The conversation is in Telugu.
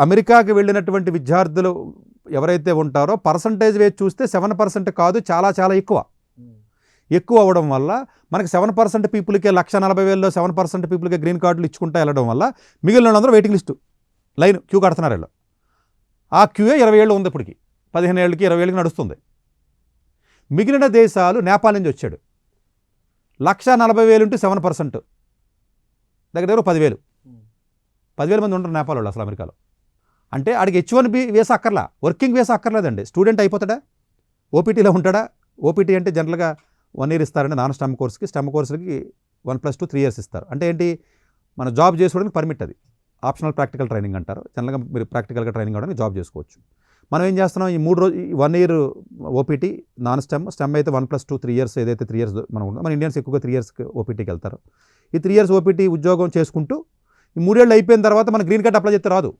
అమెరికాకి వెళ్ళినటువంటి విద్యార్థులు ఎవరైతే ఉంటారో పర్సంటేజ్ వేసి చూస్తే 7% కాదు, చాలా చాలా ఎక్కువ అవ్వడం వల్ల మనకి 7% పీపుల్కే 140,000లో 7% పీపుల్కే గ్రీన్ కార్డులు ఇచ్చుకుంటూ వెళ్ళడం వల్ల మిగిలిన వాళ్ళందరూ వెయిటింగ్ లిస్టు లైన్ క్యూ కడుతున్నారు వీళ్ళు. ఆ క్యూఏ 20 ఏళ్ళు ఉంది, ఇప్పటికి 15 ఏళ్ళకి 20 ఏళ్ళకి నడుస్తుంది. మిగిలిన దేశాలు, నేపాల్ నుంచి వచ్చాడు 140,000 into 7% దగ్గర 10,000 మంది ఉంటారు నేపాల్ వాళ్ళు అసలు అమెరికాలో. అంటే ఆడికి H1B వీసా అక్కర్లా, వర్కింగ్ వీసా అక్కర్లేదండి. స్టూడెంట్ అయిపోతాడా, ఓపీటీలో ఉంటాడా. ఓపీటీ అంటే జనరల్గా 1 year ఇస్తారండి నాన్ స్టెమ్ కోర్స్కి. స్టెమ్ కోర్సులకి 1+2 3 years ఇస్తారు. అంటే ఏంటి, మన జాబ్ చేసుకోవడానికి పర్మిట్, అది ఆప్షనల్ ప్రాక్టికల్ ట్రైనింగ్ అంటారు. జనరల్గా మీరు ప్రాక్టికల్గా ట్రైనింగ్ అవ్వడానికి జాబ్ చేసుకోవచ్చు. మనం ఏం చేస్తున్నాం, ఈ 3 రోజు 1 year ఓపీటీ, నాన్ స్టెమ్ అయితే 1+2 3 years, ఏదైతే 3 years మనం ఉంటాం. మన ఇండియన్స్ ఎక్కువగా 3 years ఓపీటీకి వెళ్తారు. ఈ 3 years ఓపీటీ ఉద్యోగం చేసుకుంటూ ఈ 3 ఏళ్ళు అయిపోయిన తర్వాత మన గ్రీన్ కార్డ్ అప్లై చేస్తే రాదు.